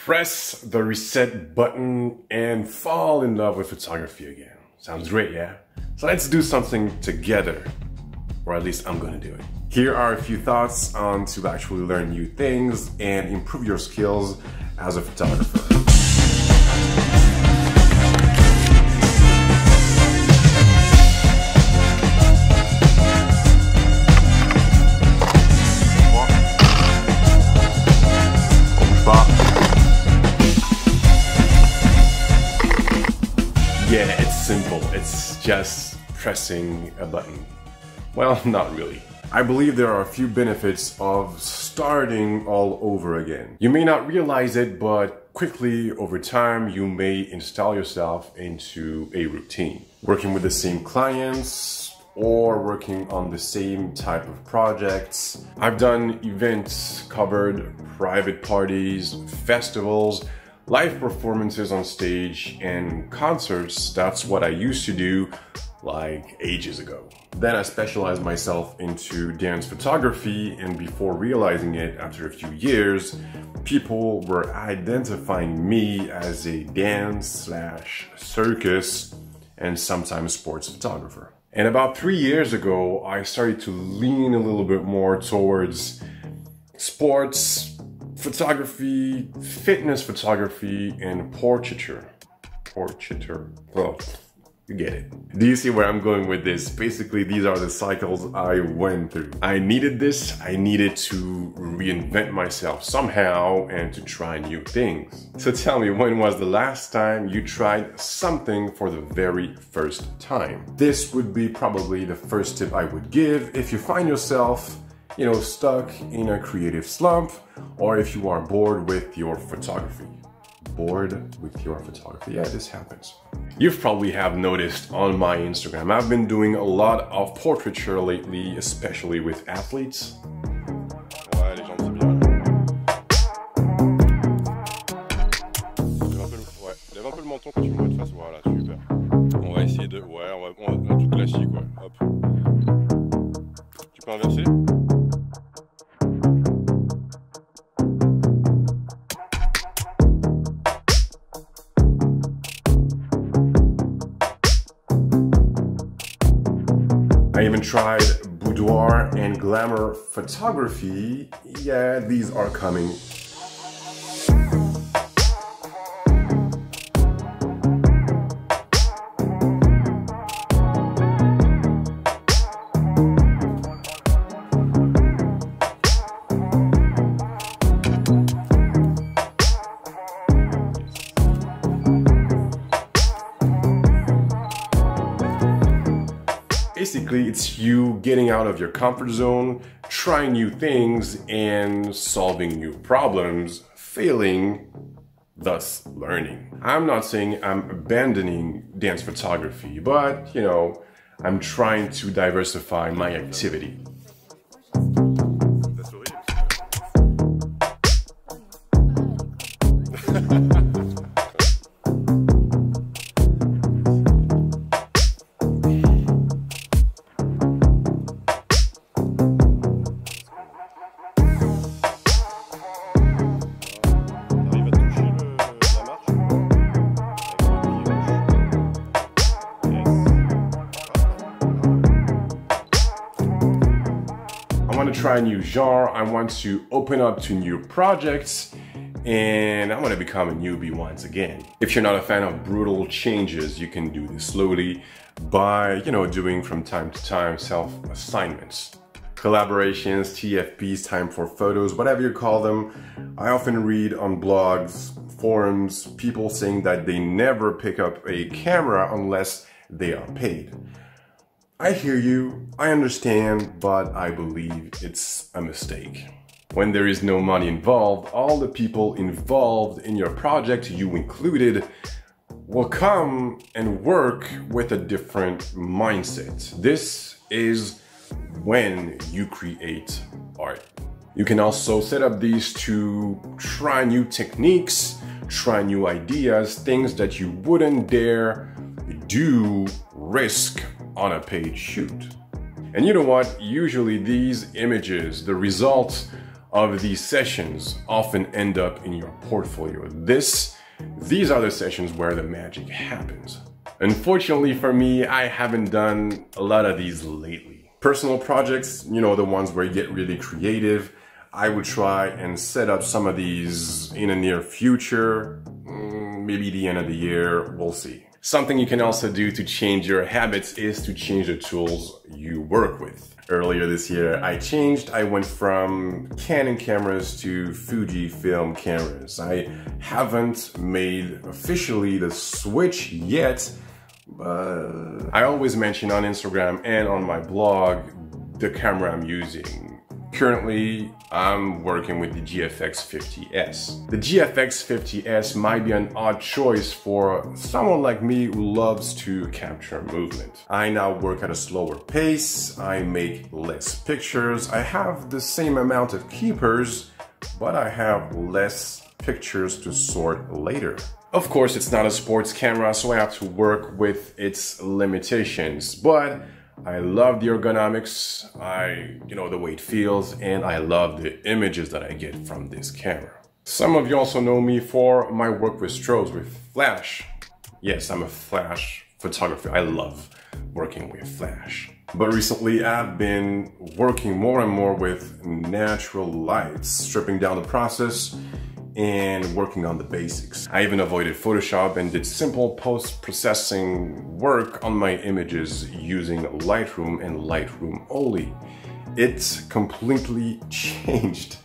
Press the reset button and fall in love with photography again. Sounds great, yeah? So let's do something together, or at least I'm gonna do it. Here are a few thoughts on to actually learn new things and improve your skills as a photographer. Yeah, it's simple. It's just pressing a button. Well, not really. I believe there are a few benefits of starting all over again. You may not realize it, but quickly over time, you may install yourself into a routine. Working with the same clients or working on the same type of projects. I've done events, covered private parties, festivals, live performances on stage, and concerts. That's what I used to do like ages ago. Then I specialized myself into dance photography, and before realizing it, after a few years, people were identifying me as a dance / circus and sometimes sports photographer. And about 3 years ago, I started to lean a little bit more towards sports photography, fitness photography, and portraiture. Well, you get it. Do you see where I'm going with this? Basically, these are the cycles I went through. I needed this. I needed to reinvent myself somehow and to try new things. So tell me, when was the last time you tried something for the very first time? This would be probably the first tip I would give if you find yourself stuck in a creative slump, or if you are bored with your photography. Bored with your photography. Yeah, this happens. You probably have noticed on my Instagram, I've been doing a lot of portraiture lately, especially with athletes. Ouais, les jambes, c'est bien. Lève un peu le menton quand tu me vois de face. Voilà, super. On va essayer de... Ouais, on va tout classique, ouais. Hop. Tu peux inverser? I even tried boudoir and glamour photography. Yeah, these are coming. Basically, it's you getting out of your comfort zone, trying new things, and solving new problems, failing, thus learning. I'm not saying I'm abandoning dance photography, but, I'm trying to diversify my activity. I want to try a new genre, I want to open up to new projects, and I want to become a newbie once again. If you're not a fan of brutal changes, you can do this slowly by, doing from time to time self-assignments. Collaborations, TFPs, time for photos, whatever you call them. I often read on blogs, forums, people saying that they never pick up a camera unless they are paid. I hear you, I understand, but I believe it's a mistake. When there is no money involved, all the people involved in your project, you included, will come and work with a different mindset. This is when you create art. You can also set up these to try new techniques, try new ideas, things that you wouldn't dare do, risk on a paid shoot. And you know what? Usually these images, the results of these sessions often end up in your portfolio. These are the sessions where the magic happens. Unfortunately for me, I haven't done a lot of these lately. Personal projects, you know, the ones where you get really creative, I would try and set up some of these in the near future, maybe the end of the year, we'll see. Something you can also do to change your habits is to change the tools you work with. Earlier this year, I went from Canon cameras to Fujifilm cameras. I haven't made officially the switch yet, but I always mention on Instagram and on my blog the camera I'm using. Currently, I'm working with the GFX50S. The GFX50S might be an odd choice for someone like me who loves to capture movement. I now work at a slower pace, I make less pictures, I have the same amount of keepers, but I have less pictures to sort later. Of course, it's not a sports camera, so I have to work with its limitations, but I love the ergonomics, the way it feels, and I love the images that I get from this camera. Some of you also know me for my work with strobes, with flash. Yes, I'm a flash photographer. I love working with flash. But recently I've been working more and more with natural lights, stripping down the process and working on the basics. I even avoided Photoshop and did simple post-processing work on my images using Lightroom and Lightroom only. It completely changed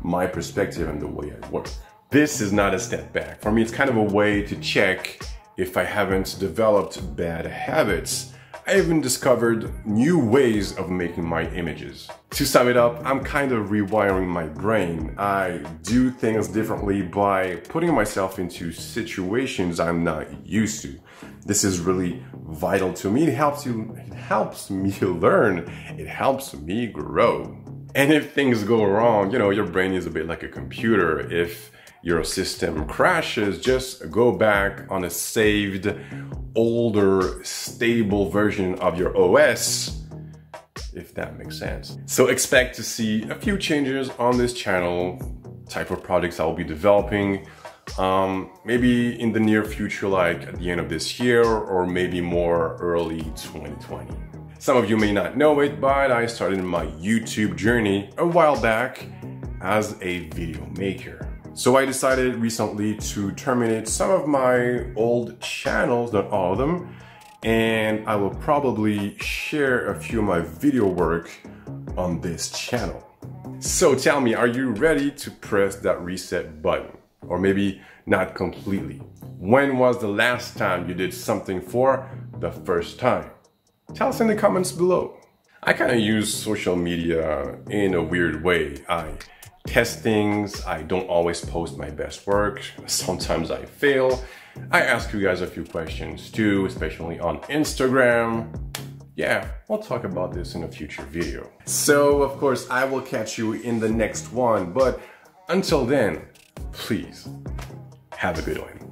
my perspective and the way I work. This is not a step back. For me, it's kind of a way to check if I haven't developed bad habits. I even discovered new ways of making my images. To sum it up, I'm kind of rewiring my brain. I do things differently by putting myself into situations I'm not used to. This is really vital to me. It helps me learn. It helps me grow. And if things go wrong, your brain is a bit like a computer. If your system crashes, just go back on a saved, older, stable version of your OS, if that makes sense. So expect to see a few changes on this channel, type of projects I'll be developing, maybe in the near future, like at the end of this year, or maybe more early 2020. Some of you may not know it, but I started my YouTube journey a while back as a video maker. So I decided recently to terminate some of my old channels, not all of them, and I will probably share a few of my video work on this channel. So tell me, are you ready to press that reset button? Or maybe not completely. When was the last time you did something for the first time? Tell us in the comments below. I kind of use social media in a weird way. I test things, I don't always post my best work, sometimes I fail. I ask you guys a few questions too, especially on Instagram. Yeah, we'll talk about this in a future video. So of course I will catch you in the next one, but until then, please have a good one.